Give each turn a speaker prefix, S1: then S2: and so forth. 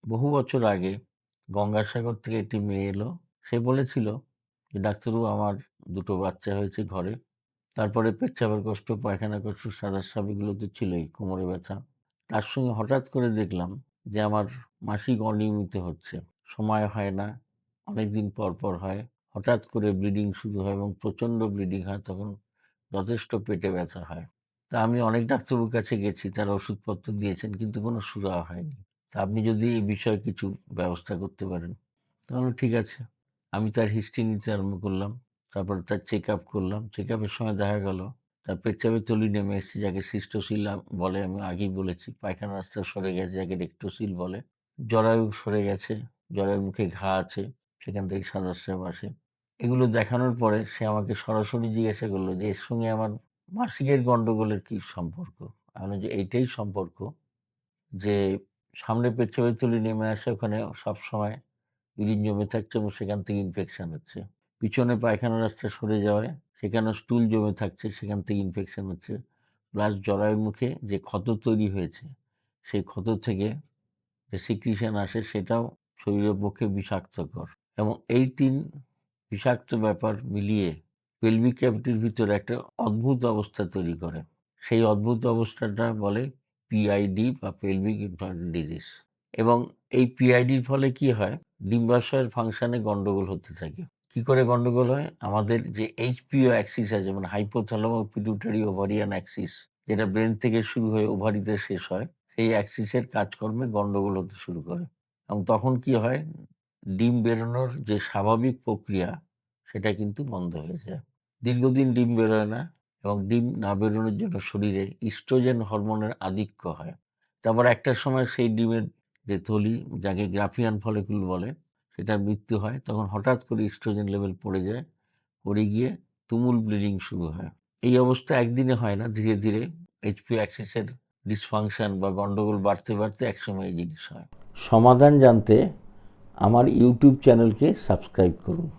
S1: বহু বছর আগে গঙ্গাসাগর থেকে একটি মেয়ে এলো। সে বলেছিল যে, "ডাক্তারবাবু আমার ২ টো বাচ্চা হয়েছে ঘরে। তারপরে পেচ্ছাবের কষ্ট, পায়খানার কষ্ট, সাদা এগুলো তো ছিলই, কোমরে ব্যথা। তার সঙ্গে হঠাৎ করে দেখলাম যে আমার মাসিক অনিয়মিত হচ্ছে। সময় হয় না, অনেকদিন পর, পর হয়। হঠাৎ করে ব্লিডিং শুরু হয় এবং প্রচণ্ড ব্লিডিং হয়, তখন যথেষ্ট পেটে ব্যথা হয়। তা আমি অনেক ডাক্তারবাবুর কাছে গেছি, তারা ওষুধপত্র দিয়েছেন কিন্তু কোনো সুরাহা হয়নি। তা আপনি যদি এই বিষয়ে কিছু ব্যবস্থা করতে পারেন।" তাহলে ঠিক আছে। আমি তার হিস্ট্রি নিতে আরম্ভ করলাম। তারপরে তার চেকআপ করলাম। চেকআপের সময় দেখা গেল তার পেচ্ছাবের থলি নেমে এসেছে, যাকে সিস্টোসিল বলে, আমি আগেই বলেছি। পায়খানার রাস্তা সরে গেছে, যাকে রেক্টোসিল বলে। জরায়ু সরে গেছে, জরায়ুর মুখে ঘা আছে, সেখান থেকে সাদা স্রাব আসে। এগুলো দেখানোর পরে সে আমাকে সরাসরি জিজ্ঞাসা করল যে, "এর সঙ্গে আমার মাসিকের গন্ডগোলের কি সম্পর্ক?" আমি বললাম যে, "এইটাই সম্পর্ক যে সামনে পেচ্ছাবের থলি নেমে আসে, ওখানে সবসময় ইউরিন জমে থাকছে এবং সেখান থেকে ইনফেকশন হচ্ছে। পিছনে পায়খানার রাস্তা সরে যাওয়ায় সেখানেও স্টুল জমে থাকছে, সেখান থেকে ইনফেকশন হচ্ছে। প্লাস জরায়ুর মুখে যে ক্ষত তৈরি হয়েছে, সেই ক্ষত থেকে যে সিক্রিশন আসে সেটাও শরীরের পক্ষে বিষাক্তকর। এবং এই ৩ বিষাক্ত ব্যাপার মিলিয়ে পেলভিক ক্যাভিটির ভিতরে একটা অদ্ভুত অবস্থা তৈরি করে। সেই অদ্ভুত অবস্থাটা বলে পিআইডি বা পেলভিক ইনফ্লামেটরি ডিজিজ। এবং এই পিআইডির ফলে কি হয়? ডিম্বাশয়ের ফাংশনে গন্ডগোল হতে থাকে। কি করে গন্ডগোল হয়? আমাদের যে এইচপিও অ্যাক্সিস আছে, মানে হাইপোথ্যালামো পিটুইটারি ওভারিয়ান অ্যাক্সিস, যেটা ব্রেন থেকে শুরু হয়ে ওভারিতে শেষ হয়, সেই অ্যাক্সিসের কাজকর্মে গন্ডগোল হতে শুরু করে। এবং তখন কি হয়? ডিম বেরোনোর যে স্বাভাবিক প্রক্রিয়া, সেটা কিন্তু বন্ধ হয়ে যায়। দীর্ঘদিন ডিম বেরোয় না এবং ডিম না বেরোনোর জন্য শরীরে ইস্ট্রোজেন হরমোনের আধিক্য হয়। তারপর একটা সময় সেই ডিমের যে থলি, যাকে গ্রাফিয়ান ফলিকুল বলে, সেটার মৃত্যু হয়। তখন হঠাৎ করে ইস্ট্রোজেন লেভেল পড়ে যায়। পড়ে গিয়ে তুমুল ব্লিডিং শুরু হয়। এই অবস্থা একদিনে হয় না। ধীরে, ধীরে এইচপিও অ্যাক্সিসের ডিসফাংশন বা গন্ডগোল বাড়তে, বাড়তে একসময় এই জিনিস হয়। সমাধান জানতে আমার ইউটিউব চ্যানেলকে সাবস্ক্রাইব করুন।